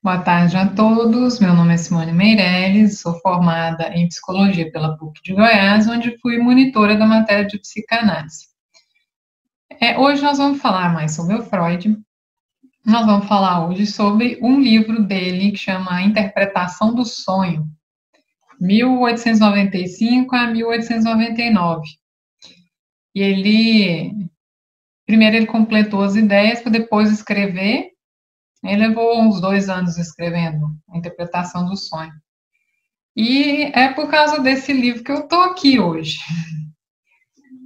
Boa tarde a todos. Meu nome é Simone Meirelles, sou formada em psicologia pela PUC de Goiás, onde fui monitora da matéria de psicanálise. Hoje nós vamos falar mais sobre o Freud. Nós vamos falar hoje sobre um livro dele que chama A Interpretação do Sonho, 1895 a 1899. Primeiro ele completou as ideias para depois escrever. Ele levou uns 2 anos escrevendo A Interpretação do Sonho. E é por causa desse livro que eu estou aqui hoje.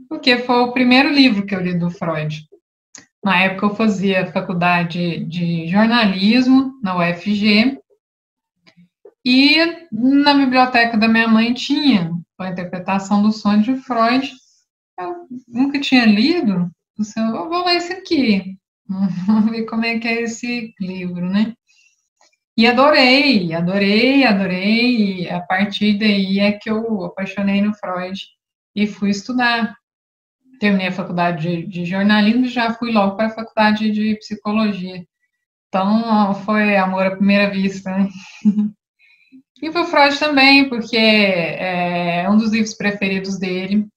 Porque foi o primeiro livro que eu li do Freud. Na época eu fazia faculdade de jornalismo na UFG. E na biblioteca da minha mãe tinha A Interpretação do Sonho de Freud. Eu nunca tinha lido. Eu vou ler esse aqui. Vamos ver como é que é esse livro, né? E adorei. E a partir daí é que eu apaixonei no Freud e fui estudar. Terminei a faculdade de jornalismo e já fui logo para a faculdade de psicologia. Então, foi amor à primeira vista, né? E para o Freud também, porque é um dos livros preferidos dele.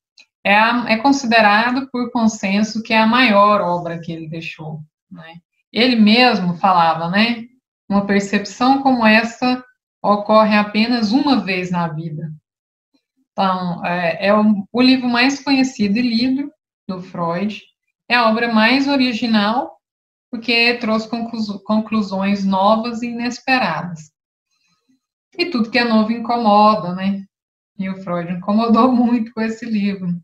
É considerado por consenso que é a maior obra que ele deixou, né? Ele mesmo falava, né? Uma percepção como essa ocorre apenas uma vez na vida. Então, é o livro mais conhecido e lido do Freud. É a obra mais original, porque trouxe conclusões novas e inesperadas. E tudo que é novo incomoda, né? E o Freud incomodou muito com esse livro.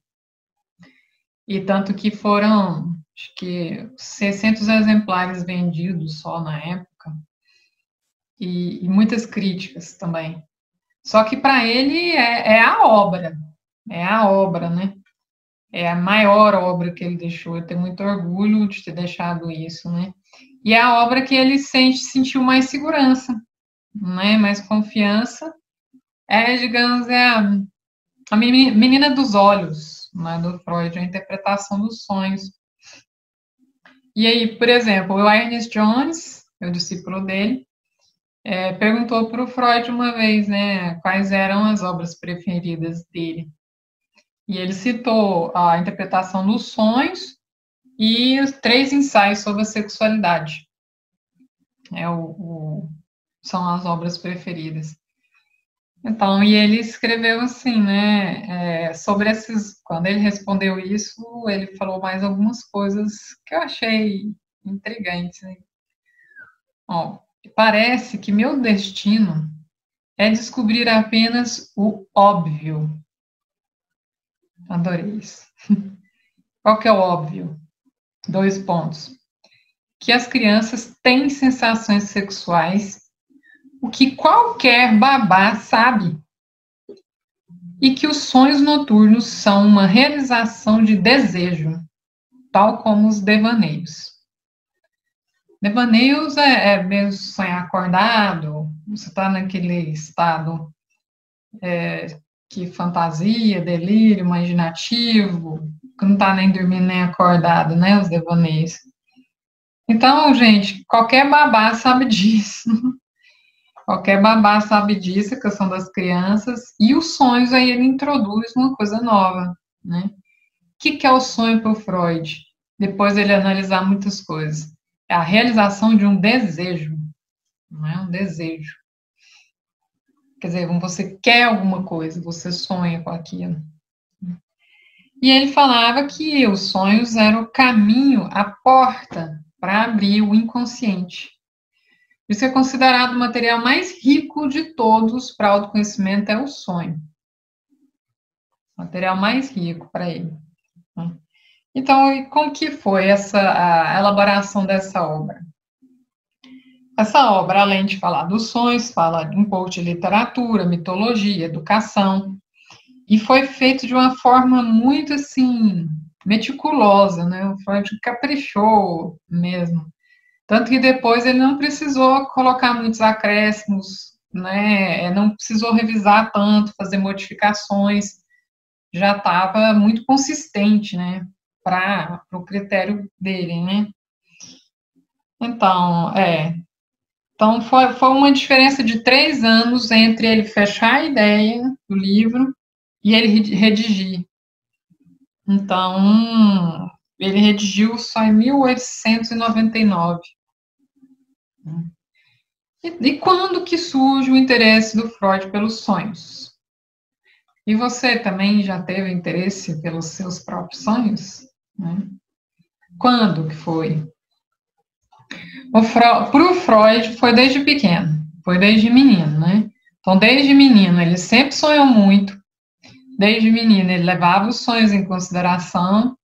E tanto que foram, acho que, 600 exemplares vendidos só na época. E muitas críticas também. Só que para ele é a obra, né? É a maior obra que ele deixou. Eu tenho muito orgulho de ter deixado isso, né? E é a obra que ele sentiu mais segurança, né? Mais confiança. Digamos, a menina dos olhos, né, do Freud, a interpretação dos sonhos. E aí, por exemplo, o Ernest Jones, o discípulo dele, perguntou para o Freud uma vez, né, quais eram as obras preferidas dele. E ele citou a interpretação dos sonhos e os 3 ensaios sobre a sexualidade. São as obras preferidas. Então, e ele escreveu assim, né, sobre esses, quando ele respondeu isso, ele falou mais algumas coisas que eu achei intrigantes, né? Ó, parece que meu destino é descobrir apenas o óbvio. Adorei isso. Qual que é o óbvio? 2 pontos. Que as crianças têm sensações sexuais, o que qualquer babá sabe. E que os sonhos noturnos são uma realização de desejo, tal como os devaneios. Devaneios é mesmo sonhar acordado, você está naquele estado que fantasia, delírio, imaginativo, que não está nem dormindo nem acordado, né, os devaneios. Então, gente, qualquer babá sabe disso. Qualquer babá sabe disso, a questão das crianças. E os sonhos, aí ele introduz uma coisa nova, né? O que é o sonho para o Freud? Depois ele analisar muitas coisas. É a realização de um desejo, não é um desejo. Quer dizer, você quer alguma coisa, você sonha com aquilo. E ele falava que os sonhos eram o caminho, a porta para abrir o inconsciente. Isso é considerado o material mais rico de todos para autoconhecimento, é o sonho. O material mais rico para ele. Então, como que foi a elaboração dessa obra? Essa obra, além de falar dos sonhos, fala um pouco de literatura, mitologia, educação, e foi feito de uma forma muito, assim, meticulosa, né? O Freud caprichou mesmo. Tanto que depois ele não precisou colocar muitos acréscimos, né? Não precisou revisar tanto, fazer modificações, já estava muito consistente, né? Para o critério dele, né? Então, Então, foi uma diferença de 3 anos entre ele fechar a ideia do livro e ele redigir. Então, ele redigiu só em 1899. E quando que surge o interesse do Freud pelos sonhos? E você também já teve interesse pelos seus próprios sonhos? Né? Quando que foi? Para o Freud foi desde pequeno, foi desde menino, né? Então, desde menino, ele sempre sonhou muito. Desde menino, ele levava os sonhos em consideração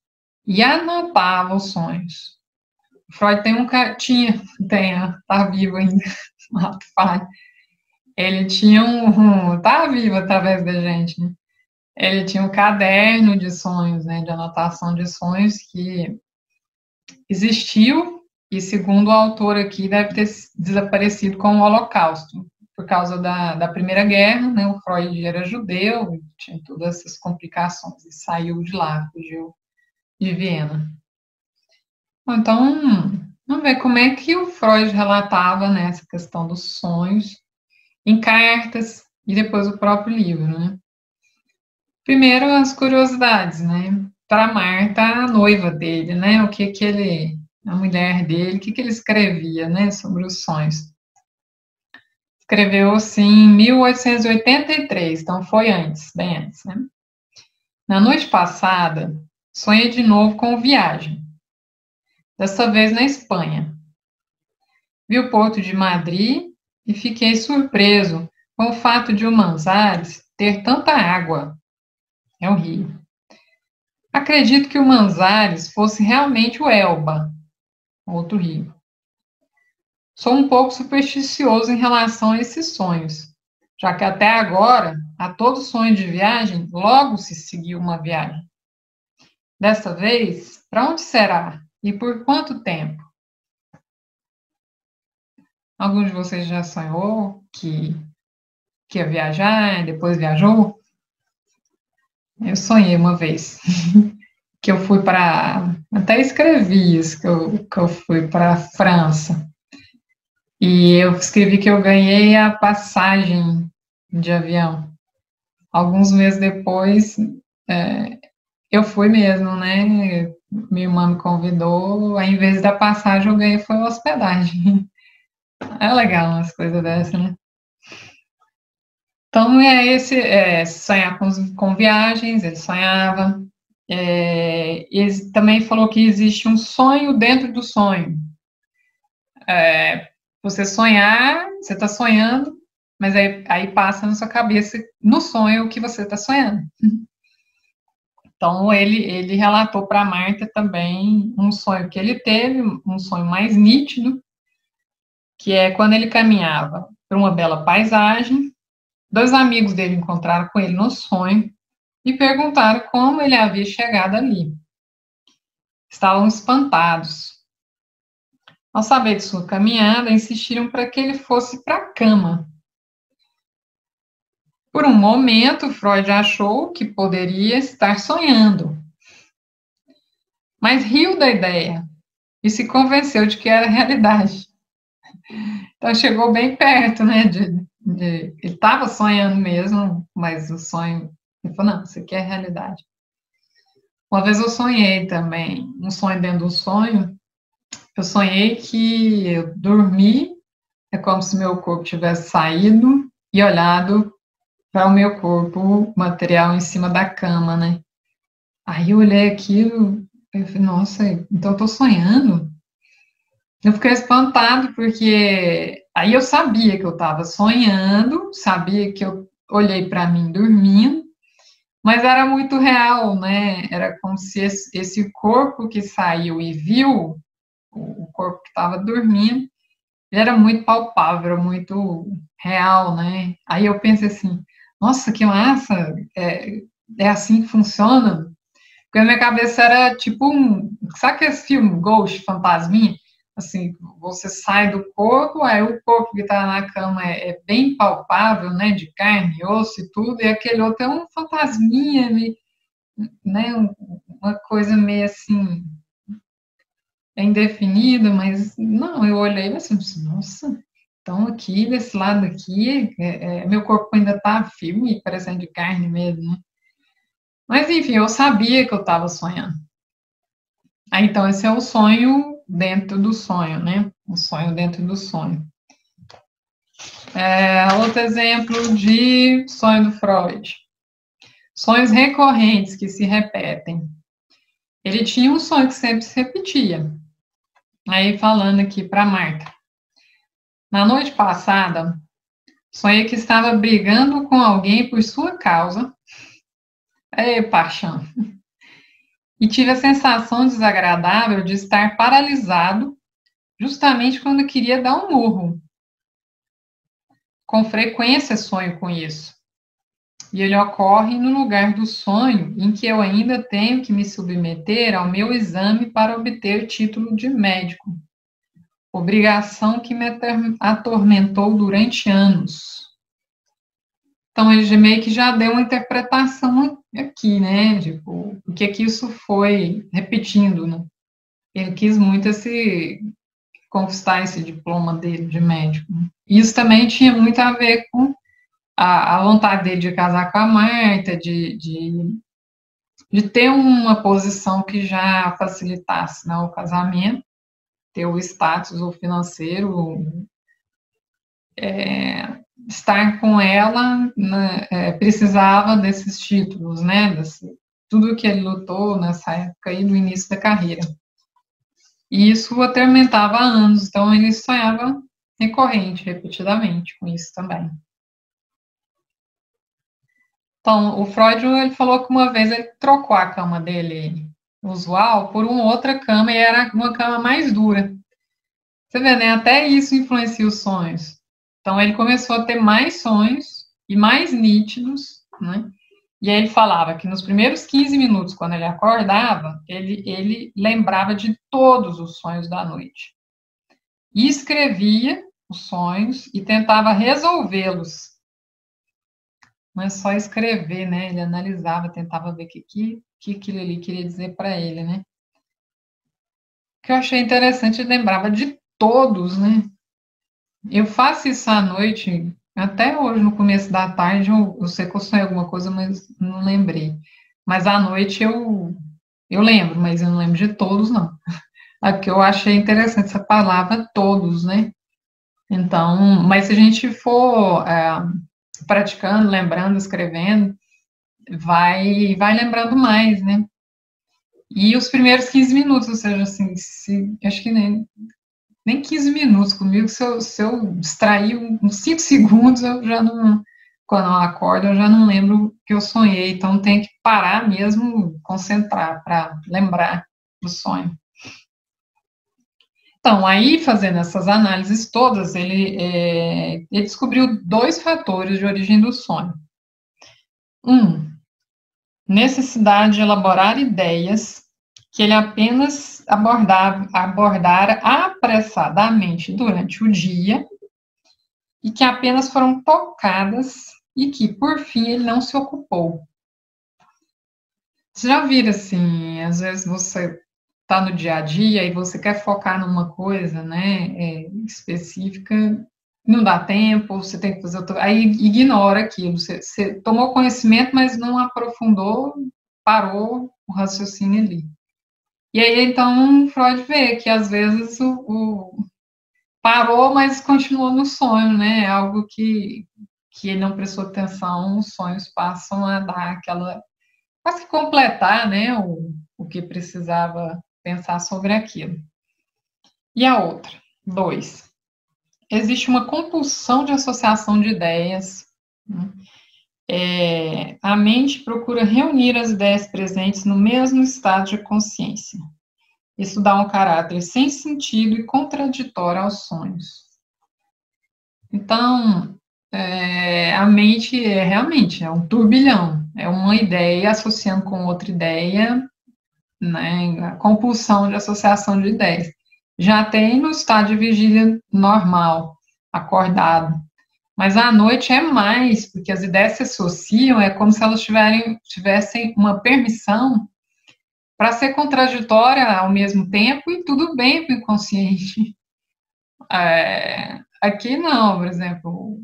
e anotava os sonhos. O Freud tá vivo ainda, ele tinha tá vivo através da gente, né? Ele tinha um caderno de sonhos, né, de anotação de sonhos que existiu e, segundo o autor aqui, deve ter desaparecido com o Holocausto, por causa da Primeira Guerra, né, o Freud era judeu, tinha todas essas complicações, e saiu de lá, fugiu de Viena. Então, vamos ver como é que o Freud relatava, né, essa questão dos sonhos em cartas e depois o próprio livro, né. Primeiro, as curiosidades, né, para Marta, a noiva dele, né, o que ele, a mulher dele, o que ele escrevia, né, sobre os sonhos. Escreveu, assim, em 1883, então foi antes, bem antes, né. Na noite passada, sonhei de novo com viagem, dessa vez na Espanha. Vi o porto de Madrid e fiquei surpreso com o fato de o Manzanares ter tanta água. É um rio. Acredito que o Manzanares fosse realmente o Elba, outro rio. Sou um pouco supersticioso em relação a esses sonhos, já que até agora, a todo sonho de viagem, logo se seguiu uma viagem. Dessa vez, para onde será? E por quanto tempo? Algum de vocês já sonhou que ia viajar e depois viajou? Eu sonhei uma vez que eu fui para. Até escrevi isso, que eu fui para a França. E eu escrevi que eu ganhei a passagem de avião. Alguns meses depois, eu fui mesmo, né? Minha irmã me convidou, aí, em vez da passagem, eu ganhei foi a hospedagem. É legal umas coisas dessas, né? Então, sonhar com viagens, ele sonhava. Ele também falou que existe um sonho dentro do sonho. Você sonhar, você está sonhando, mas aí passa na sua cabeça, no sonho, o que você está sonhando. Então, ele relatou para a Marta também um sonho que ele teve, um sonho mais nítido, que é quando ele caminhava por uma bela paisagem, 2 amigos dele encontraram com ele no sonho e perguntaram como ele havia chegado ali. Estavam espantados. Ao saber de sua caminhada, insistiram para que ele fosse para a cama. Por um momento, Freud achou que poderia estar sonhando, mas riu da ideia e se convenceu de que era realidade. Então, chegou bem perto, né, ele estava sonhando mesmo, mas o sonho, ele falou, não, isso aqui é realidade. Uma vez eu sonhei também, um sonho dentro do sonho, eu sonhei que eu dormi, é como se meu corpo tivesse saído e olhado para o meu corpo material em cima da cama, né? Aí eu olhei aquilo, eu falei, nossa, então eu tô sonhando? Eu fiquei espantado, porque aí eu sabia que eu estava sonhando, sabia que eu olhei para mim dormindo, mas era muito real, né? Era como se esse corpo que saiu e viu, o corpo que estava dormindo, ele era muito palpável, muito real, né? Aí eu pensei assim, nossa, que massa, é assim que funciona? Porque na minha cabeça era tipo sabe aquele filme Ghost, Fantasminha? Assim, você sai do corpo, aí o corpo que está na cama é bem palpável, né, de carne, osso e tudo, e aquele outro é um fantasminha, né, uma coisa meio assim, indefinida, mas não, eu olhei assim, nossa, Então, aqui, desse lado aqui, meu corpo ainda tá firme, parecendo de carne mesmo, né? Mas, enfim, eu sabia que eu estava sonhando. Aí, então, esse é o sonho dentro do sonho, né? O sonho dentro do sonho. Outro exemplo de sonho do Freud. Sonhos recorrentes que se repetem. Ele tinha um sonho que sempre se repetia. Aí, falando aqui para Marta. Na noite passada, sonhei que estava brigando com alguém por sua causa. Ei, paixão. E tive a sensação desagradável de estar paralisado justamente quando queria dar um murro. Com frequência sonho com isso. E ele ocorre no lugar do sonho em que eu ainda tenho que me submeter ao meu exame para obter título de médico. Obrigação que me atormentou durante anos. Então, ele meio que já deu uma interpretação aqui, né? Tipo, o que isso foi repetindo, né? Ele quis muito conquistar esse diploma dele de médico. Isso também tinha muito a ver com a vontade dele de casar com a Marta, de ter uma posição que já facilitasse, né, o casamento, ter o status ou financeiro, estar com ela, né, precisava desses títulos, né, tudo que ele lutou nessa época aí do início da carreira. E isso atormentava há anos, então ele sonhava repetidamente com isso também. Então, o Freud, ele falou que uma vez ele trocou a cama dele usual por uma outra cama e era uma cama mais dura. Você vê, né? Até isso influencia os sonhos. Então, ele começou a ter mais sonhos e mais nítidos, né? E aí ele falava que nos primeiros 15 minutos, quando ele acordava, ele lembrava de todos os sonhos da noite. E escrevia os sonhos e tentava resolvê-los. Não é só escrever, né? Ele analisava, tentava ver o que aquilo ali queria dizer para ele, né? O que eu achei interessante, ele lembrava de todos, né? Eu faço isso à noite, até hoje, no começo da tarde, eu sei que eu sonhei alguma coisa, mas não lembrei. Mas à noite eu lembro, mas eu não lembro de todos, não. Aqui eu achei interessante essa palavra todos, né? Então, mas se a gente for praticando, lembrando, escrevendo, vai lembrando mais, né? E os primeiros 15 minutos, ou seja, assim, acho que nem 15 minutos comigo, se eu distrair uns 5 segundos, eu já não, quando eu acordo, eu já não lembro que eu sonhei, então tem que parar mesmo, concentrar para lembrar do sonho. Então, aí, fazendo essas análises todas, ele descobriu 2 fatores de origem do sonho. Necessidade de elaborar ideias que ele apenas abordara apressadamente durante o dia e que apenas foram tocadas e que, por fim, ele não se ocupou. Você já viram, assim, às vezes você está no dia a dia e você quer focar numa coisa, né, específica, não dá tempo, você tem que fazer outra, aí ignora aquilo, você tomou conhecimento, mas não aprofundou, parou o raciocínio ali. E aí, então, Freud vê que, às vezes, parou, mas continuou no sonho, né, algo que ele não prestou atenção, os sonhos passam a dar aquela, quase completar, né, o que precisava pensar sobre aquilo. E a outra, 2. Existe uma compulsão de associação de ideias. Né? A mente procura reunir as ideias presentes no mesmo estado de consciência. Isso dá um caráter sem sentido e contraditório aos sonhos. Então, a mente realmente é um turbilhão. É uma ideia associando com outra ideia, né? A compulsão de associação de ideias. Já tem no estado de vigília normal, acordado. Mas à noite é mais, porque as ideias se associam, é como se elas tivessem uma permissão para ser contraditória ao mesmo tempo e tudo bem para o inconsciente aqui não, por exemplo,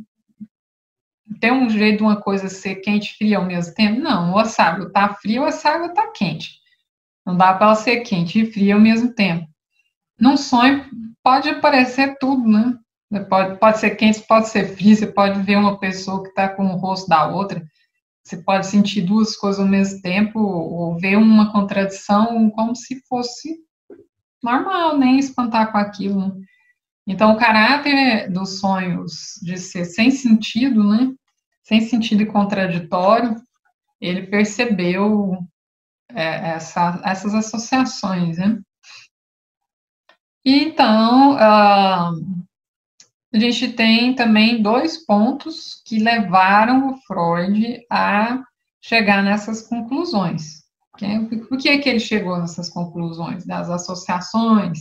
tem um jeito de uma coisa ser quente e fria ao mesmo tempo? Não, ou a água está fria ou a água está quente. Não dá para ela ser quente e fria ao mesmo tempo. Num sonho pode aparecer tudo, né? Pode ser quente, pode ser frio, você pode ver uma pessoa que está com o rosto da outra, você pode sentir duas coisas ao mesmo tempo, ou ver uma contradição como se fosse normal, nem espantar com aquilo, né? Então, o caráter dos sonhos de ser sem sentido, né? Sem sentido e contraditório, ele percebeu essas associações, né? Então, a gente tem também dois pontos que levaram o Freud a chegar nessas conclusões. Por que ele chegou nessas conclusões? Das associações,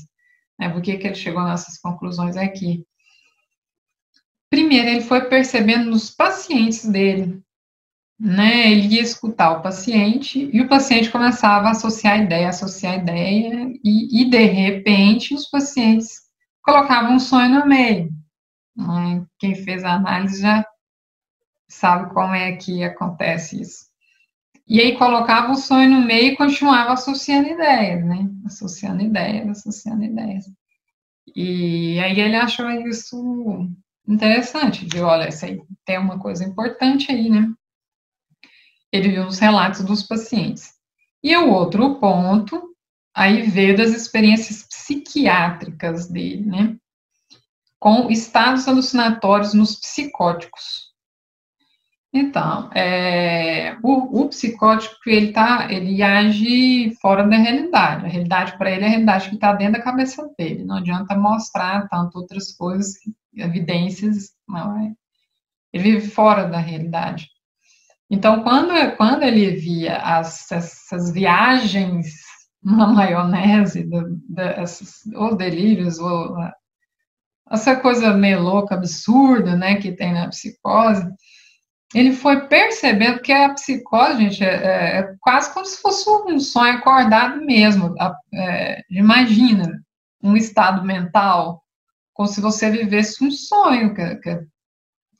né? Por que ele chegou nessas conclusões aqui? Primeiro, ele foi percebendo nos pacientes dele, né? Ele ia escutar o paciente e o paciente começava a associar ideia, e de repente os pacientes colocavam um sonho no meio. Né? Quem fez a análise já sabe como é que acontece isso. E aí colocava o sonho no meio e continuava associando ideias, né? Associando ideias. E aí ele achou isso interessante, de olha, isso aí tem uma coisa importante aí, né? Ele viu os relatos dos pacientes. E o outro ponto, aí veio das experiências psiquiátricas dele, né? Com estados alucinatórios nos psicóticos. Então, o psicótico, ele age fora da realidade. A realidade para ele é a realidade que está dentro da cabeça dele. Não adianta mostrar tanto outras coisas, evidências, não é? Ele vive fora da realidade. Então, quando ele via essas viagens na maionese, ou delírios, ou essa coisa meio louca, absurda, né, que tem na psicose, ele foi percebendo que a psicose, gente, é quase como se fosse um sonho acordado mesmo. Imagina um estado mental como se você vivesse um sonho, que é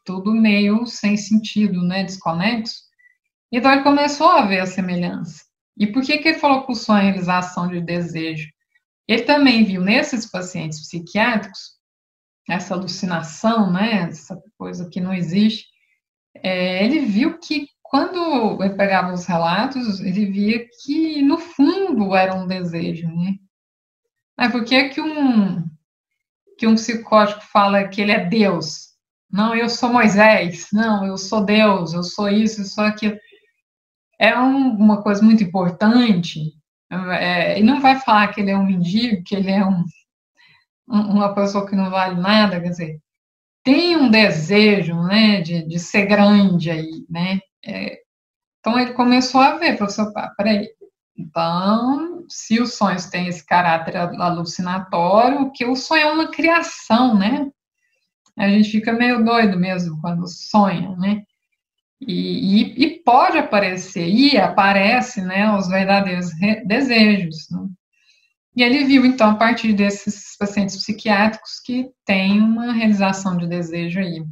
tudo meio sem sentido, né, desconexo. Então ele começou a ver a semelhança. E por que ele falou que o sonho é a realização de desejo? Ele também viu nesses pacientes psiquiátricos essa alucinação, né, essa coisa que não existe. Ele viu que quando ele pegava os relatos, ele via que no fundo era um desejo, né? Mas por que que um psicótico fala que ele é Deus? Não, eu sou Moisés. Não, eu sou Deus. Eu sou isso, eu sou aquilo. É uma coisa muito importante. E não vai falar que ele é um mendigo, que ele é uma pessoa que não vale nada, quer dizer, tem um desejo, né, de ser grande aí, né? Então ele começou a ver, professor, peraí, então, se os sonhos têm esse caráter alucinatório, que o sonho é uma criação, né? A gente fica meio doido mesmo quando sonha, né? E pode aparecer, e aparece, né, os verdadeiros desejos, né? E ele viu, então, a partir desses pacientes psiquiátricos, que tem uma realização de desejo aí.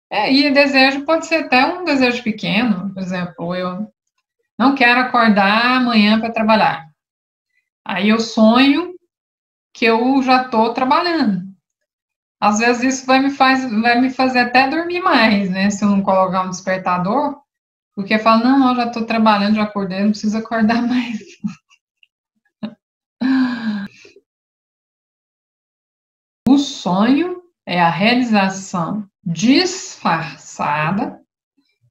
E desejo pode ser até um desejo pequeno, por exemplo, eu não quero acordar amanhã para trabalhar. Aí eu sonho que eu já estou trabalhando. Às vezes isso vai me fazer até dormir mais, né? Se eu não colocar um despertador, porque fala, não, eu já estou trabalhando, já acordei, não preciso acordar mais. O sonho é a realização disfarçada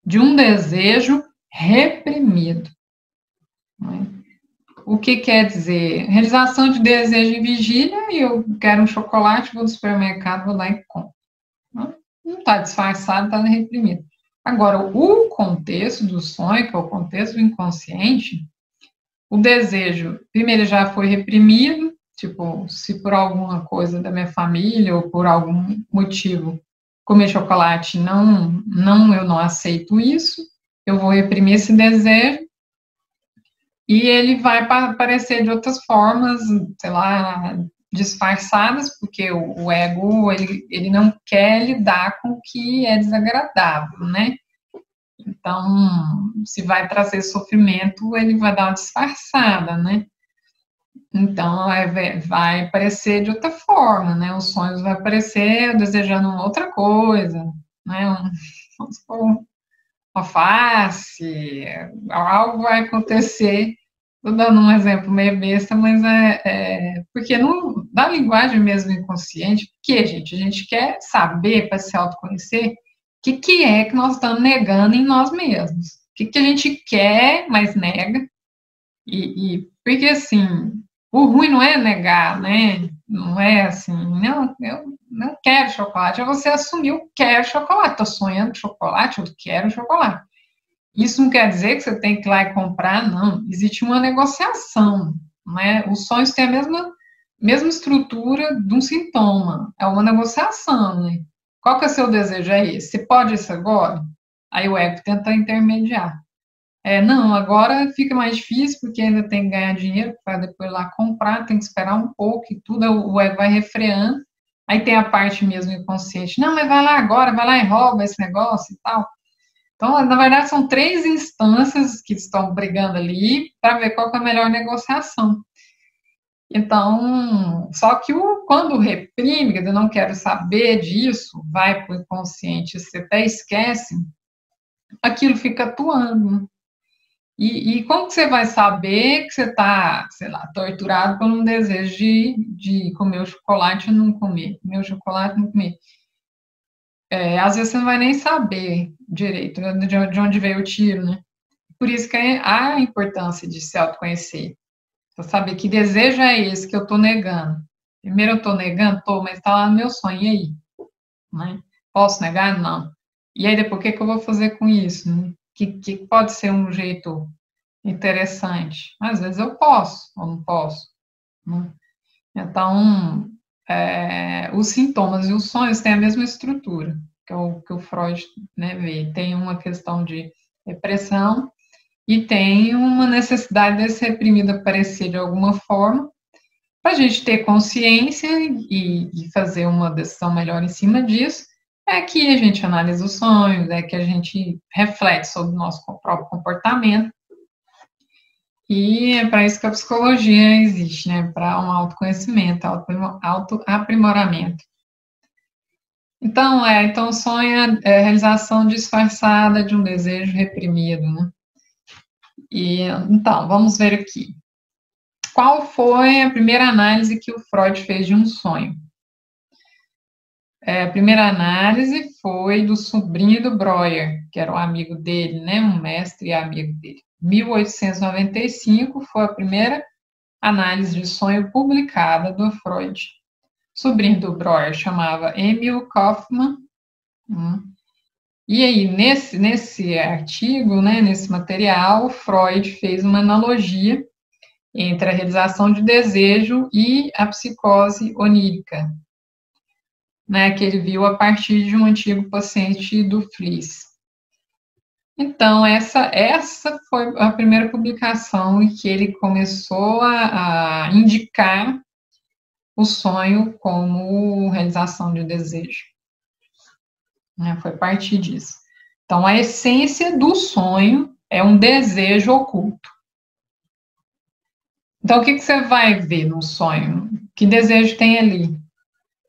de um desejo reprimido. O que quer dizer? Realização de desejo em vigília, e eu quero um chocolate, vou no supermercado, vou lá e compro. Não está disfarçado, está reprimido. Agora, o contexto do sonho, que é o contexto do inconsciente, o desejo, primeiro, já foi reprimido, tipo, se por alguma coisa da minha família ou por algum motivo comer chocolate, eu não aceito isso, eu vou reprimir esse desejo, e ele vai aparecer de outras formas, sei lá, disfarçadas, porque o ego, ele não quer lidar com o que é desagradável, né? Então, se vai trazer sofrimento, ele vai dar uma disfarçada, né? Então, vai aparecer de outra forma, né? Os sonhos vai aparecer desejando uma outra coisa, né? Vamos supor, uma face, algo vai acontecer. Estou dando um exemplo meio besta, mas porque da linguagem mesmo inconsciente, porque, gente, a gente quer saber, para se autoconhecer, o que é que nós estamos negando em nós mesmos. O que a gente quer, mas nega. Porque, assim, o ruim não é negar, né? Não é assim, não, eu não quero chocolate. É você assumir, eu quero chocolate. Estou sonhando chocolate, eu quero chocolate. Isso não quer dizer que você tem que ir lá e comprar, não. Existe uma negociação, né? Os sonhos têm a mesma estrutura de um sintoma. É uma negociação, né? Qual que é o seu desejo? É esse? Você pode isso agora? Aí o ego tenta intermediar. Não, agora fica mais difícil porque ainda tem que ganhar dinheiro para depois ir lá comprar, tem que esperar um pouco e tudo, o ego vai refreando. Aí tem a parte mesmo inconsciente. Não, mas vai lá agora, vai lá e rouba esse negócio e tal. Então, na verdade, são 3 instâncias que estão brigando ali para ver qual que é a melhor negociação. Então, só que quando reprime, eu não quero saber disso, vai para o inconsciente, você até esquece, aquilo fica atuando. E como que você vai saber que você está, sei lá, torturado por um desejo de comer o chocolate e não comer, comer o chocolate e não comer? Às vezes você não vai nem saber direito de onde veio o tiro, né? Por isso que há a importância de se autoconhecer. Para saber que desejo é esse que eu estou negando. Primeiro eu estou negando, mas está lá no meu sonho, e aí? Né? Posso negar? Não. E aí depois, o que eu vou fazer com isso? Né? Que pode ser um jeito interessante. Às vezes eu posso, ou não posso. Né? Então, os sintomas e os sonhos têm a mesma estrutura que o Freud, né, vê. Tem uma questão de repressão e tem uma necessidade desse reprimido aparecer de alguma forma para a gente ter consciência e fazer uma decisão melhor em cima disso. É que a gente analisa os sonhos, é que a gente reflete sobre o nosso próprio comportamento. E é para isso que a psicologia existe, né? Para um autoconhecimento, autoaprimoramento. Então o sonho é a realização disfarçada de um desejo reprimido, né? Então, vamos ver aqui. Qual foi a primeira análise que o Freud fez de um sonho? A primeira análise foi do sobrinho do Breuer, que era um amigo dele, né? Um mestre e amigo dele. 1895 foi a primeira análise de sonho publicada do Freud. O sobrinho do Breuer chamava Emil Kaufmann. E aí, nesse artigo, né, nesse material, Freud fez uma analogia entre a realização de desejo e a psicose onírica, né, que ele viu a partir de um antigo paciente do Fliess. Então, essa foi a primeira publicação em que ele começou a indicar o sonho como realização de desejo. Foi a partir disso. Então, a essência do sonho é um desejo oculto. Então, o que você vai ver no sonho? Que desejo tem ali?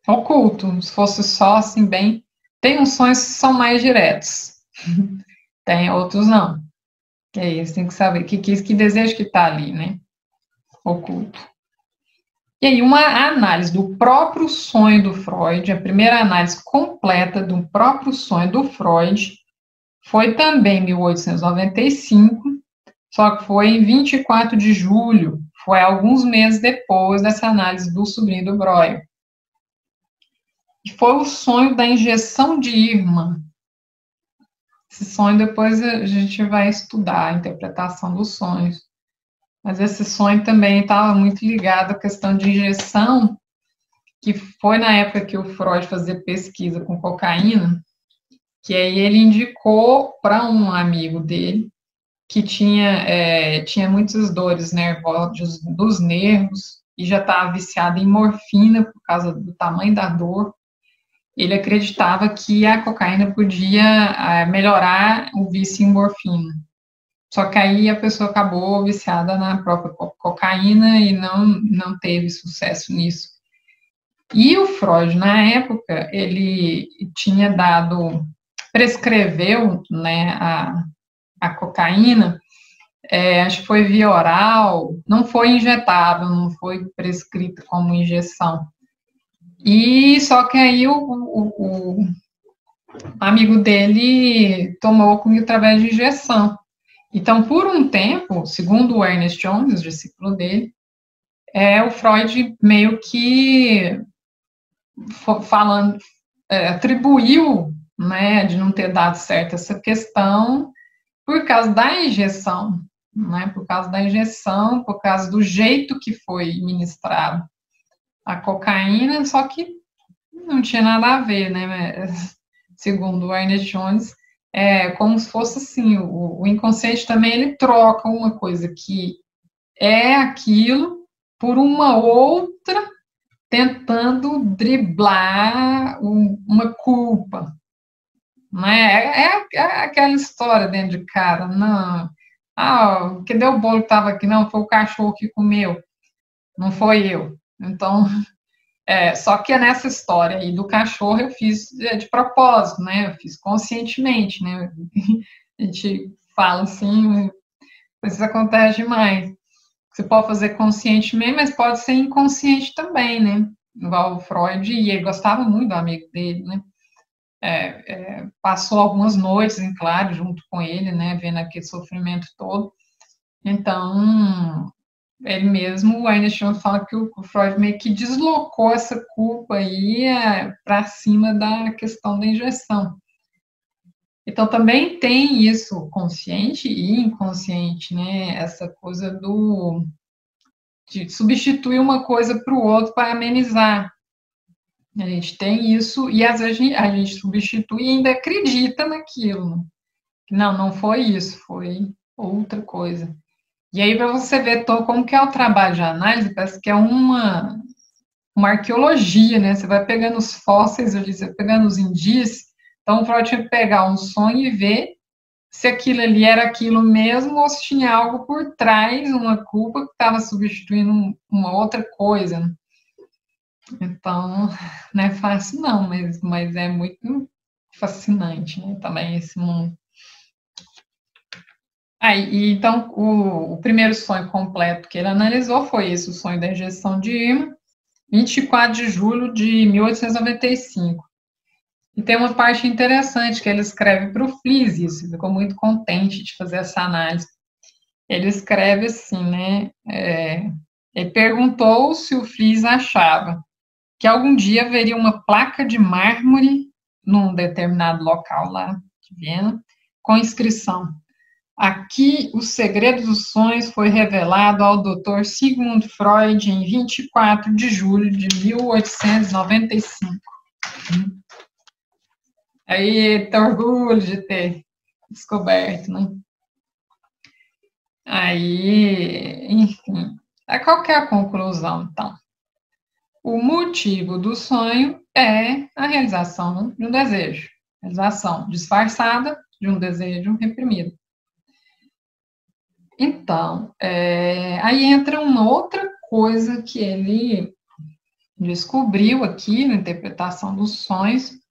Oculto. Se fosse só assim, bem... Tem uns sonhos que são mais diretos. Tem outros não. E aí, você tem que saber que desejo que está ali, né? Oculto. E aí, uma análise do próprio sonho do Freud, a primeira análise completa do próprio sonho do Freud, foi também em 1895, só que foi em 24 de julho, foi alguns meses depois dessa análise do sobrinho do Breuer. E foi o sonho da injeção de Irma. Esse sonho depois a gente vai estudar a interpretação dos sonhos. Mas esse sonho também estava muito ligado à questão de injeção, que foi na época que o Freud fazia pesquisa com cocaína, que aí ele indicou para um amigo dele que tinha muitas dores nervosas dos nervos, e já estava viciado em morfina por causa do tamanho da dor. Ele acreditava que a cocaína podia melhorar o vício em morfina. Só que aí a pessoa acabou viciada na própria cocaína e não teve sucesso nisso. E o Freud, na época, ele tinha prescreveu, né, a cocaína, acho que foi via oral, não foi injetável, não foi prescrito como injeção. E só que aí o amigo dele tomou através de injeção. Então, por um tempo, segundo o Ernest Jones, o discípulo dele, o Freud meio que atribuiu, né, de não ter dado certo essa questão por causa da injeção, né, por causa da injeção, por causa do jeito que foi ministrado a cocaína, só que não tinha nada a ver, né, segundo o Ernest Jones, como se fosse assim, o inconsciente também ele troca uma coisa que é aquilo por uma outra, tentando driblar uma culpa, né? É aquela história dentro de casa, não, que deu o bolo que estava aqui, não, foi o cachorro que comeu, não foi eu. Então, só que nessa história aí do cachorro eu fiz de propósito, né? Eu fiz conscientemente, né? A gente fala assim, mas isso acontece demais. Você pode fazer conscientemente, mas pode ser inconsciente também, né? Igual o Freud, e ele gostava muito do amigo dele, né? Passou algumas noites em claro junto com ele, né? Vendo aquele sofrimento todo. Então, ele mesmo, o Ernest Jones fala que o Freud meio que deslocou essa culpa aí para cima da questão da injeção. Então, também tem isso consciente e inconsciente, né? Essa coisa de substituir uma coisa para o outro para amenizar. A gente tem isso e às vezes a gente substitui e ainda acredita naquilo. Não foi isso, foi outra coisa. E aí, para você ver como que é o trabalho de análise, parece que é uma arqueologia, né? Você vai pegando os fósseis ali, você vai pegando os indícios. Então, o Freud tinha que pegar um sonho e ver se aquilo ali era aquilo mesmo ou se tinha algo por trás, uma culpa que estava substituindo uma outra coisa. Então, não é fácil não, mas é muito fascinante, né? Também esse mundo. Então, o primeiro sonho completo que ele analisou foi esse, o sonho da injeção de ímã, 24 de julho de 1895. E tem uma parte interessante que ele escreve para o Fliess, isso, ficou muito contente de fazer essa análise. Ele escreve assim, né? Ele perguntou se o Fliess achava que algum dia haveria uma placa de mármore num determinado local lá de Viena, com inscrição: aqui o segredo dos sonhos foi revelado ao Dr. Sigmund Freud em 24 de julho de 1895. Aí, tem orgulho de ter descoberto, né? Aí, enfim, qual que é a conclusão, então? O motivo do sonho é a realização de um desejo, realização disfarçada de um desejo reprimido. Então, aí entra uma outra coisa que ele descobriu aqui na interpretação dos sonhos,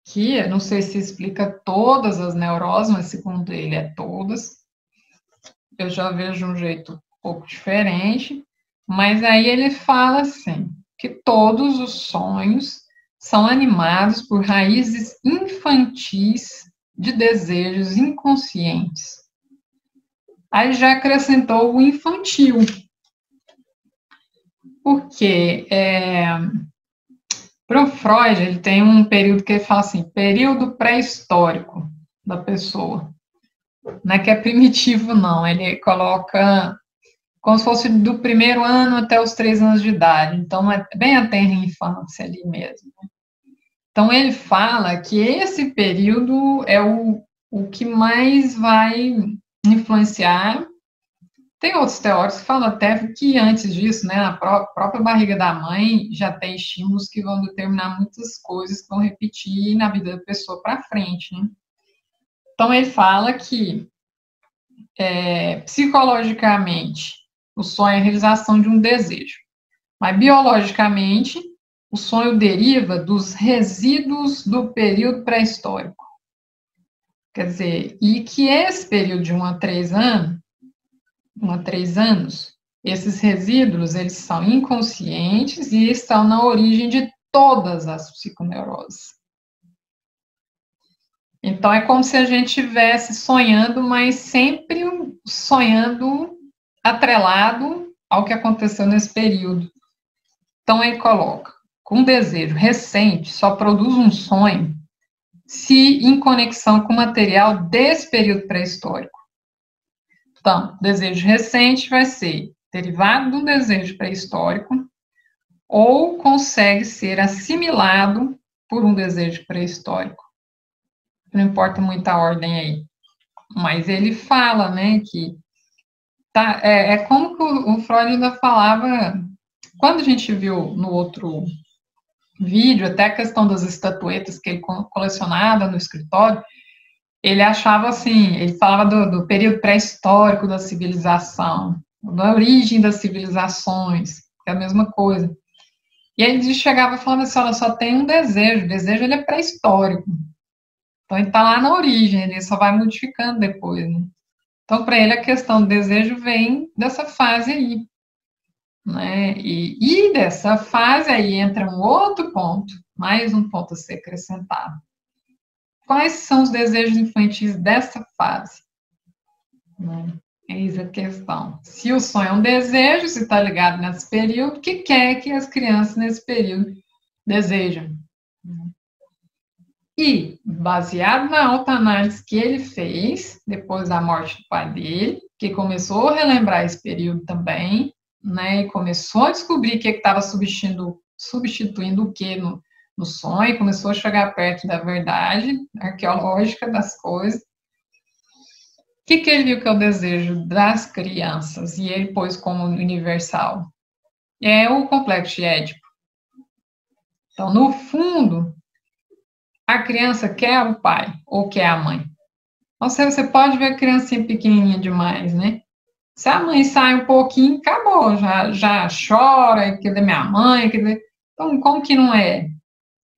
que eu não sei se explica todas as neuroses, mas segundo ele é todas. Eu já vejo um jeito um pouco diferente, mas aí ele fala assim, que todos os sonhos são animados por raízes infantis de desejos inconscientes. Aí já acrescentou o infantil, porque para o Freud ele tem um período que ele fala assim, período pré-histórico da pessoa. Não é que é primitivo, não, ele coloca como se fosse do primeiro ano até os 3 anos de idade, então é bem a tenra infância ali mesmo. Então ele fala que esse período é o que mais vai influenciar Tem outros teóricos que falam até que antes disso, né, na própria barriga da mãe já tem estímulos que vão determinar muitas coisas que vão repetir na vida da pessoa para frente, né? Então ele fala que psicologicamente o sonho é a realização de um desejo, mas biologicamente o sonho deriva dos resíduos do período pré-histórico. Quer dizer, e que esse período de 1 a 3 anos, esses resíduos, eles são inconscientes e estão na origem de todas as psiconeuroses. Então, é como se a gente estivesse sonhando, mas sempre sonhando atrelado ao que aconteceu nesse período. Então, ele coloca, com desejo recente, só produz um sonho se em conexão com o material desse período pré-histórico. Então, desejo recente vai ser derivado do desejo pré-histórico ou consegue ser assimilado por um desejo pré-histórico. Não importa muito a ordem aí. Mas ele fala, né, que é como que o Freud ainda falava, quando a gente viu no outro vídeo, até a questão das estatuetas que ele colecionava no escritório, ele achava assim, ele falava do período pré-histórico da civilização, da origem das civilizações, que é a mesma coisa. E ele chegava falando assim, olha, só tem um desejo, o desejo ele é pré-histórico. Então ele está lá na origem, ele só vai modificando depois, né? Então, para ele, a questão do desejo vem dessa fase aí, né? E dessa fase aí entra um outro ponto, mais um ponto a ser acrescentado. Quais são os desejos infantis dessa fase? Eis a questão. Se o sonho é um desejo, se está ligado nesse período, o que quer que as crianças nesse período desejam? E, baseado na autoanálise que ele fez, depois da morte do pai dele, que começou a relembrar esse período também, né, e começou a descobrir o que estava substituindo o que no sonho, começou a chegar perto da verdade arqueológica das coisas. O que ele viu que é o desejo das crianças, e ele pôs como universal? É o complexo de Édipo. Então, no fundo, a criança quer o pai ou quer a mãe. Você pode ver a criancinha pequenininha demais, né? Se a mãe sai um pouquinho, acabou, já chora, quer minha mãe, então como que não é?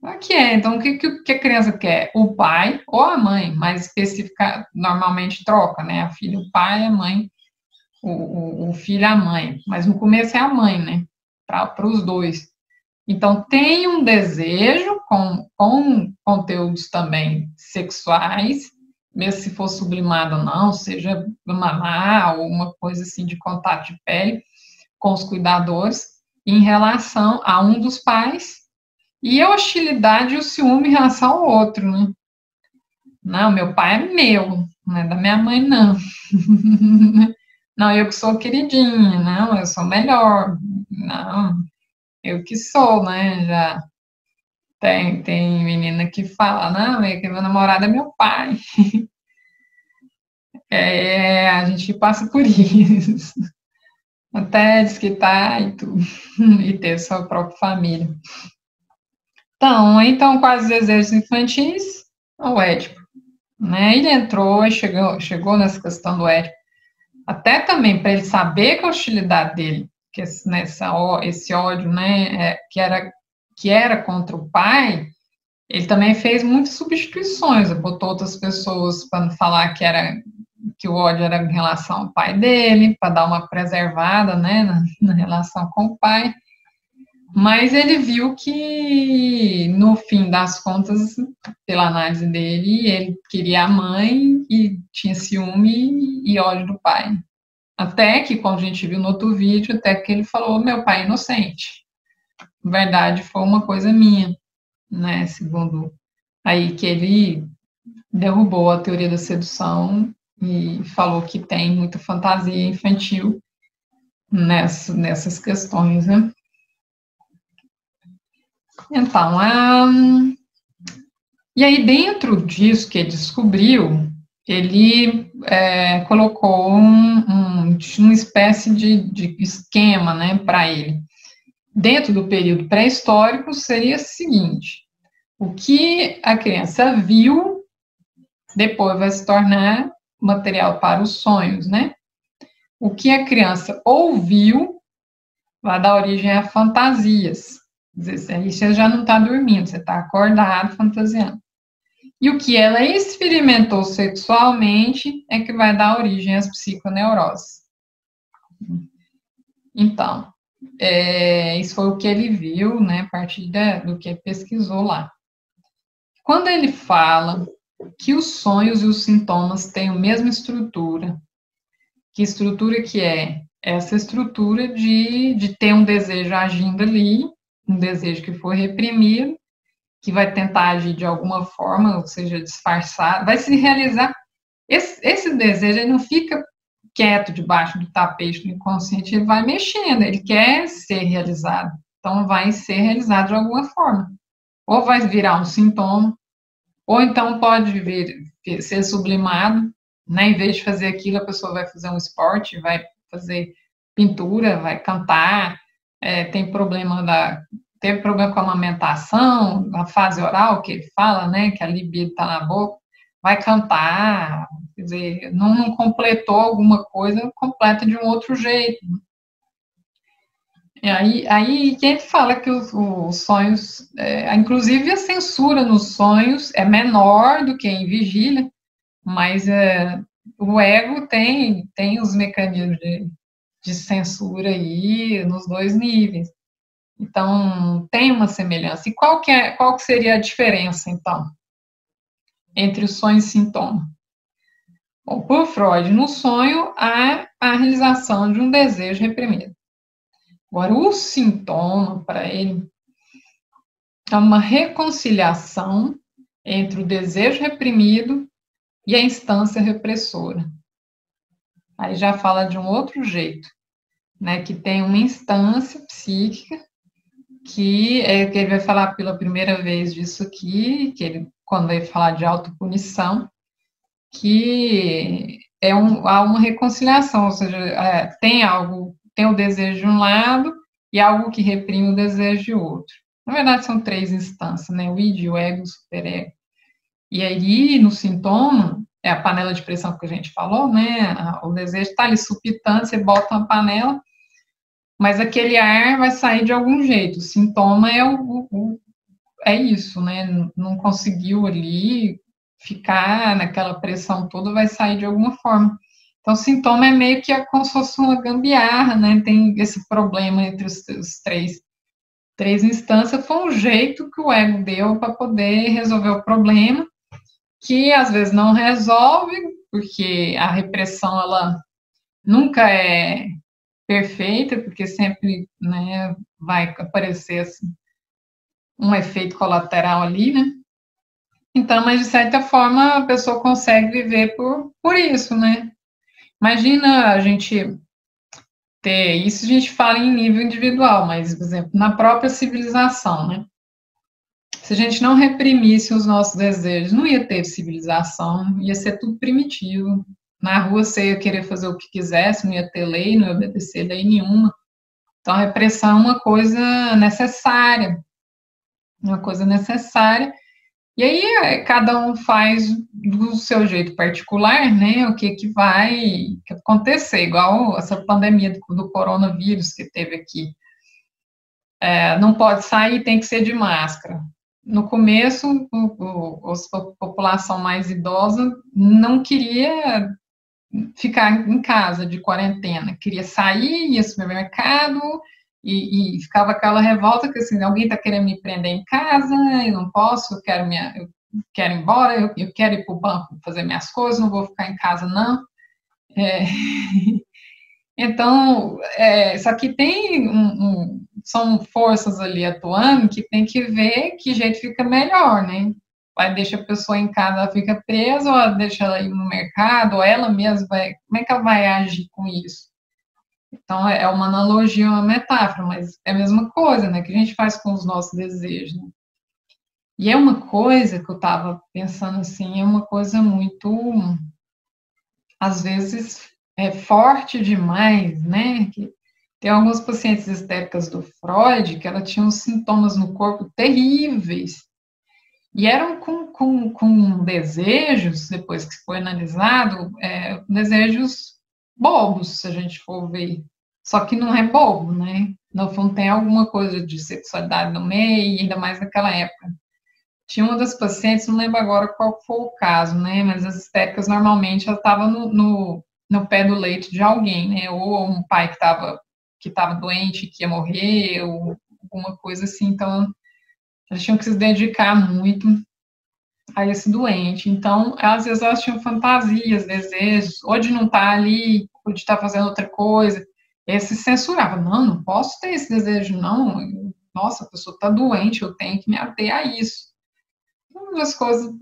Aqui é, então o que a criança quer? O pai ou a mãe, mais específica, normalmente troca, né? A filha o pai, a mãe, o filho a mãe, mas no começo é a mãe, né? Para os dois. Então, tem um desejo com conteúdos também sexuais, mesmo se for sublimado ou não, seja mamar ou uma coisa assim de contato de pele com os cuidadores, em relação a um dos pais, e a hostilidade e o ciúme em relação ao outro, né? Não, meu pai é meu, não é da minha mãe, não. Não, eu que sou queridinha, não, eu sou melhor, não, eu que sou, né, já tem menina que fala, não, é que meu namorado é meu pai. A gente passa por isso. Até desquitar e tudo, e ter sua própria família. Então quais desejos infantis? O Édipo, né, ele entrou e chegou nessa questão do Édipo, até também para ele saber que a hostilidade dele, que esse ódio, né, que era contra o pai, ele também fez muitas substituições, botou outras pessoas para não falar que o ódio era em relação ao pai dele, para dar uma preservada, né, na relação com o pai, mas ele viu que, no fim das contas, pela análise dele, ele queria a mãe e tinha ciúme e ódio do pai. Até que, como a gente viu no outro vídeo, até que ele falou, meu pai é inocente. Na verdade, foi uma coisa minha, né, segundo aí que ele derrubou a teoria da sedução e falou que tem muita fantasia infantil nessas questões, né. Então, e aí dentro disso que ele descobriu, ele colocou uma espécie de esquema, né, para ele. Dentro do período pré-histórico, seria o seguinte: o que a criança viu, depois vai se tornar material para os sonhos, né? O que a criança ouviu vai dar origem a fantasias. Quer dizer, aí você já não está dormindo, você está acordado, fantasiando. E o que ela experimentou sexualmente é que vai dar origem às psiconeuroses. Então, isso foi o que ele viu, né, a partir do que ele pesquisou lá. Quando ele fala que os sonhos e os sintomas têm a mesma estrutura, que estrutura que é? Essa estrutura de ter um desejo agindo ali, um desejo que foi reprimido, que vai tentar agir de alguma forma, ou seja, disfarçar, vai se realizar. Esse desejo, ele não fica quieto debaixo do tapete do inconsciente, ele vai mexendo, ele quer ser realizado. Então, vai ser realizado de alguma forma. Ou vai virar um sintoma, ou então pode ser sublimado, né? Em vez de fazer aquilo, a pessoa vai fazer um esporte, vai fazer pintura, vai cantar, teve problema com a amamentação, a fase oral, que ele fala, né, que a libido está na boca, vai cantar, quer dizer, não completou alguma coisa, completa de um outro jeito. E aí quem fala que os sonhos, inclusive a censura nos sonhos é menor do que em vigília, mas o ego tem os mecanismos de censura aí nos dois níveis. Então, tem uma semelhança. E qual que seria a diferença, então, entre o sonho e sintoma? Bom, por Freud, no sonho há a realização de um desejo reprimido. Agora, o sintoma, para ele, é uma reconciliação entre o desejo reprimido e a instância repressora. Aí já fala de um outro jeito, né, que tem uma instância psíquica que ele vai falar pela primeira vez disso aqui, quando vai falar de autopunição, que há uma reconciliação, ou seja, tem o desejo de um lado e algo que reprime o desejo de outro. Na verdade, são três instâncias, né? O id, o ego e o superego. E aí, no sintoma, é a panela de pressão que a gente falou, né? O desejo está ali supitando, você bota uma panela, mas aquele ar vai sair de algum jeito. O sintoma é isso, né? Não conseguiu ali ficar naquela pressão toda, vai sair de alguma forma. Então, o sintoma é meio que como se fosse uma gambiarra, né? Tem esse problema entre os três instâncias. Foi um jeito que o ego deu para poder resolver o problema, que às vezes não resolve, porque a repressão, ela nunca é perfeita, porque sempre, né, vai aparecer assim, um efeito colateral ali, né? Então, mas de certa forma a pessoa consegue viver por isso, né? Imagina a gente ter isso, a gente fala em nível individual, mas, por exemplo, na própria civilização, né? Se a gente não reprimisse os nossos desejos, não ia ter civilização, ia ser tudo primitivo. Na rua você ia querer fazer o que quisesse, não ia ter lei, não ia obedecer lei nenhuma. Então, a repressão é uma coisa necessária. E aí, cada um faz do seu jeito particular, né, o que vai acontecer, igual essa pandemia do coronavírus que teve aqui. Não pode sair, tem que ser de máscara. No começo, a população mais idosa não queria ficar em casa de quarentena, queria sair, ia ao supermercado, e ficava aquela revolta que assim, alguém está querendo me prender em casa, eu não posso, eu quero ir embora, eu quero ir para o banco fazer minhas coisas, não vou ficar em casa, não. Então, só que são forças ali atuando que tem que ver que jeito fica melhor, né? Vai deixar a pessoa em casa, ela fica presa, ou ela deixa ela ir no mercado, ou ela mesma como é que ela vai agir com isso? Então, é uma analogia, uma metáfora, mas é a mesma coisa, né, que a gente faz com os nossos desejos, né? E é uma coisa que eu estava pensando assim, é uma coisa muito às vezes, é forte demais, né? Tem algumas pacientes histéricas do Freud que ela tinha uns sintomas no corpo terríveis, e eram com desejos, depois que foi analisado, desejos bobos, se a gente for ver. Só que não é bobo, né? No fundo, tem alguma coisa de sexualidade no meio, ainda mais naquela época. Tinha uma das pacientes, não lembro agora qual foi o caso, né? Mas as histéricas, normalmente, ela estava no pé do leito de alguém, né? Ou um pai que estava doente, que ia morrer, ou alguma coisa assim. Então, elas tinham que se dedicar muito a esse doente. Então, às vezes elas tinham fantasias, desejos, ou de não estar ali, ou de estar fazendo outra coisa. E se censurava. Não, não posso ter esse desejo, não. Nossa, a pessoa está doente, eu tenho que me ater a isso. Uma das coisas.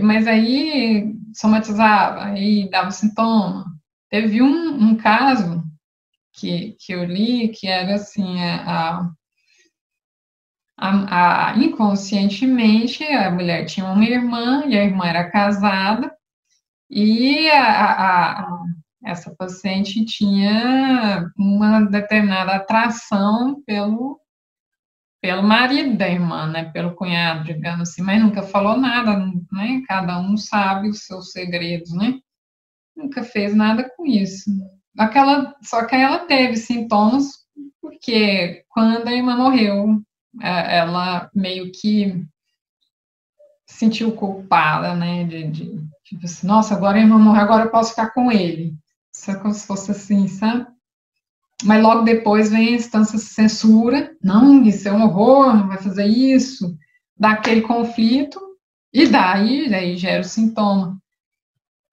Mas aí somatizava, aí dava sintoma. Teve um caso que eu li que era assim, inconscientemente a mulher tinha uma irmã e a irmã era casada e essa paciente tinha uma determinada atração pelo marido da irmã, né, pelo cunhado, digamos assim, mas nunca falou nada, né, cada um sabe os seus segredos, né, nunca fez nada com isso. Só que ela teve sintomas porque quando a irmã morreu, ela meio que se sentiu culpada, né, tipo assim, nossa, agora a irmã morreu, agora eu posso ficar com ele. Isso é como se fosse assim, sabe? Mas logo depois vem a instância de censura, não, isso é um horror, não vai fazer isso, dá aquele conflito, e daí gera o sintoma.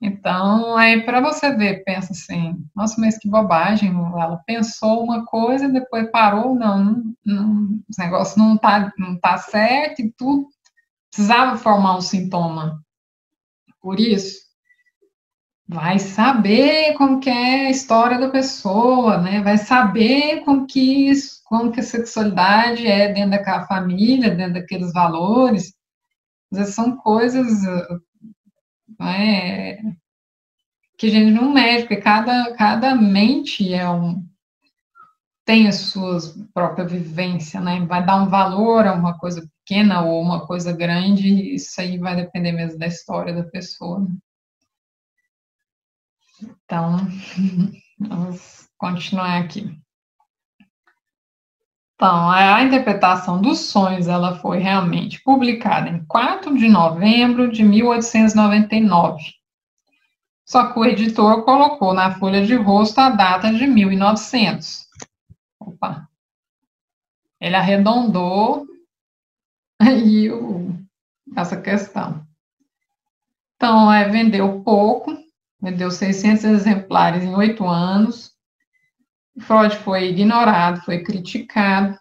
Então, aí para você ver, pensa assim, nossa, mas que bobagem, ela pensou uma coisa, depois parou, não, esse negócio não tá certo e tudo, precisava formar um sintoma. Por isso, vai saber como que é a história da pessoa, né? Vai saber como que a sexualidade é dentro daquela família, dentro daqueles valores. Às vezes são coisas, né, que a gente não mede, porque cada mente tem a sua própria vivência, né? Vai dar um valor a uma coisa pequena ou uma coisa grande, isso aí vai depender mesmo da história da pessoa, né? Então, vamos continuar aqui. Então, a interpretação dos sonhos, ela foi realmente publicada em 4 de novembro de 1899. Só que o editor colocou na folha de rosto a data de 1900. Opa! Ele arredondou aí essa questão. Então, vendeu pouco, vendeu 600 exemplares em 8 anos. Freud foi ignorado, foi criticado.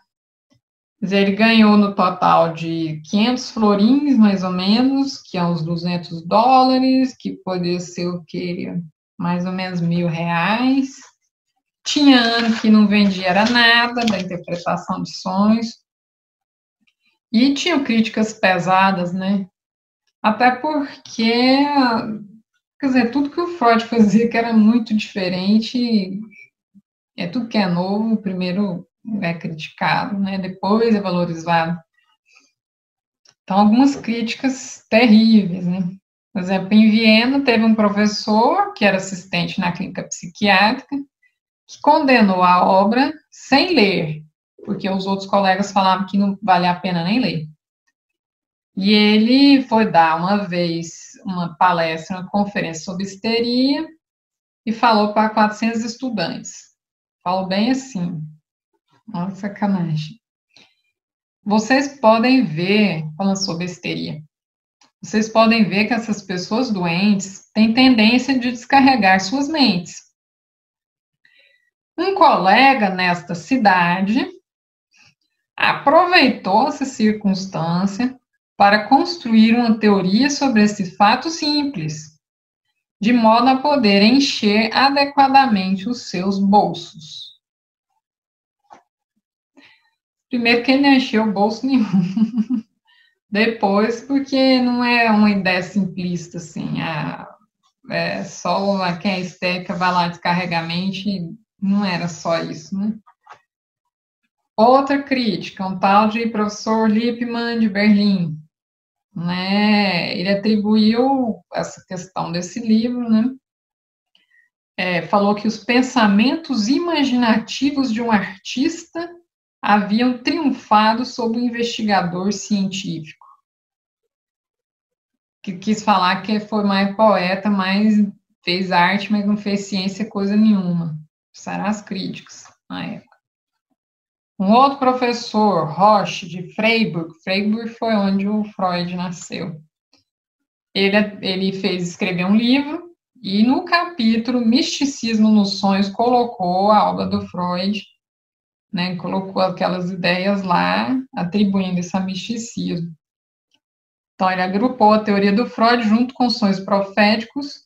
Ele ganhou no total de 500 florins, mais ou menos, que é uns $200, que poderia ser o quê? Mais ou menos R$ 1.000. Tinha ano que não vendia era nada da interpretação de sonhos. E tinham críticas pesadas, né? Até porque, quer dizer, tudo que o Freud fazia que era muito diferente, tudo que é novo, primeiro é criticado, né? Depois é valorizado. Então, algumas críticas terríveis, né? Por exemplo, em Viena, teve um professor que era assistente na clínica psiquiátrica que condenou a obra sem ler, porque os outros colegas falavam que não valia a pena nem ler. E ele foi dar uma vez uma palestra, uma conferência sobre histeria e falou para 400 estudantes. Falou bem assim, olha sacanagem. Vocês podem ver, falando sobre histeria, vocês podem ver que essas pessoas doentes têm tendência de descarregar suas mentes. Um colega nesta cidade aproveitou essa circunstância para construir uma teoria sobre esse fato simples, de modo a poder encher adequadamente os seus bolsos. Primeiro que ele não encheu bolso nenhum. Depois, porque não é uma ideia simplista, assim, só quem é histérica vai lá descarregar a mente, não era só isso, né? Outra crítica, um tal de professor Lippmann de Berlim, né? Ele atribuiu essa questão desse livro, né? Falou que os pensamentos imaginativos de um artista haviam triunfado sobre o investigador científico, que quis falar que foi mais poeta, mas fez arte, mas não fez ciência coisa nenhuma. Serão as críticas na época. Um outro professor, Roche, de Freiburg foi onde o Freud nasceu. Ele escreveu um livro e no capítulo Misticismo nos Sonhos colocou a obra do Freud, né, colocou aquelas ideias lá, atribuindo isso a misticismo. Então, ele agrupou a teoria do Freud junto com sonhos proféticos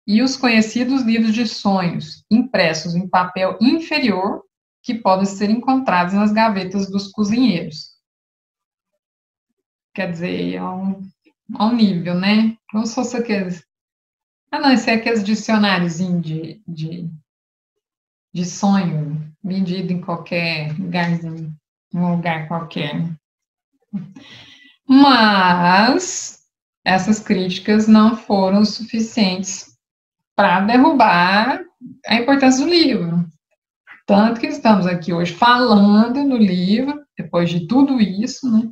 e os conhecidos livros de sonhos, impressos em papel inferior, que podem ser encontrados nas gavetas dos cozinheiros. Quer dizer, ao nível, né? Como se fosse aqueles... não, isso é aqueles dicionáriozinhos de sonho, vendido em qualquer lugarzinho, em um lugar qualquer. Mas essas críticas não foram suficientes para derrubar a importância do livro. Tanto que estamos aqui hoje falando no livro, depois de tudo isso, né?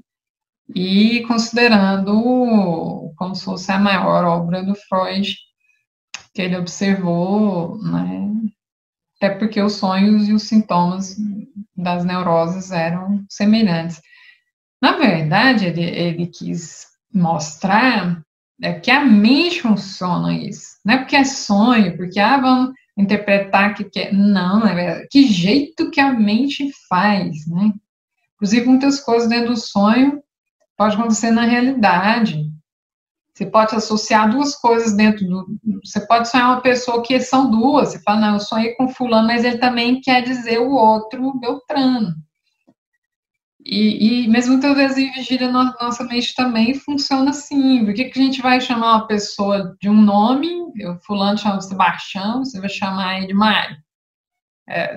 E considerando como se fosse a maior obra do Freud que ele observou, né? Até porque os sonhos e os sintomas das neuroses eram semelhantes. Na verdade, ele quis mostrar que a mente funciona isso. Não é porque é sonho, porque vamos interpretar que é. Não, que jeito que a mente faz, né? Inclusive, muitas coisas dentro do sonho pode acontecer na realidade. Você pode associar duas coisas dentro do... Você pode sonhar uma pessoa que são duas. Você fala, não, eu sonhei com fulano, mas ele também quer dizer o outro, Beltrano. Mas muitas vezes a vigília na nossa mente também funciona assim. Por que a gente vai chamar uma pessoa de um nome, fulano chama de Sebastião, você vai chamar ele de Mário?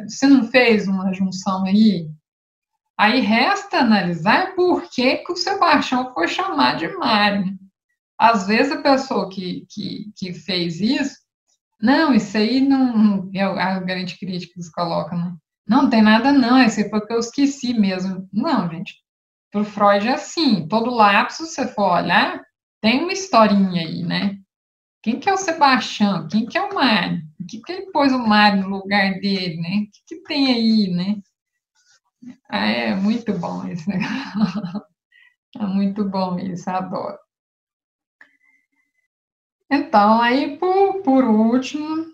Você não fez uma junção aí? Aí resta analisar por que o Sebastião foi chamado de Mário. Às vezes a pessoa que fez isso, não, isso aí não é a grande crítica que eles colocam, né? Não tem nada não, isso aí foi porque eu esqueci mesmo. Não, gente, para o Freud é assim, todo lapso, se você for olhar, tem uma historinha aí, né? Quem que é o Sebastião? Quem que é o Mário? Por que ele pôs o Mário no lugar dele, né? O que tem aí, né? É muito bom esse negócio. É muito bom isso, adoro. Então, aí, por último,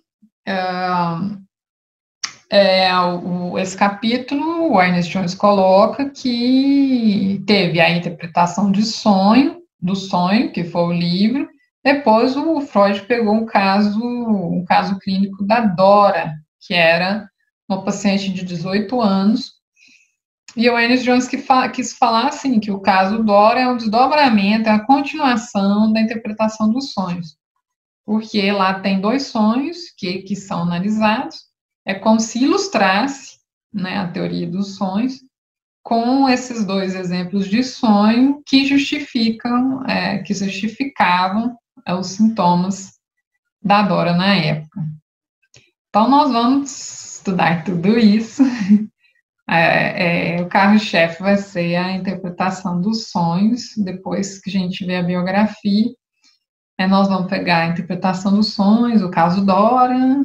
esse capítulo, o Ernest Jones coloca que teve a interpretação do sonho, que foi o livro. Depois, o Freud pegou um caso clínico da Dora, que era uma paciente de 18 anos, e o Ernest Jones quis falar assim, que o caso Dora é um desdobramento, é a continuação da interpretação dos sonhos, porque lá tem dois sonhos que são analisados, é como se ilustrasse, né, a teoria dos sonhos com esses dois exemplos de sonho que justificavam os sintomas da Dora na época. Então, nós vamos estudar tudo isso. O carro-chefe vai ser a interpretação dos sonhos, depois que a gente vê a biografia, nós vamos pegar a interpretação dos sonhos, o caso Dora,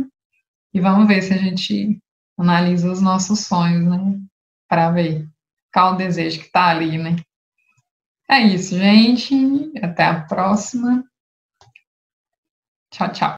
e vamos ver se a gente analisa os nossos sonhos, né? Para ver qual o desejo que está ali, né? É isso, gente. Até a próxima. Tchau, tchau.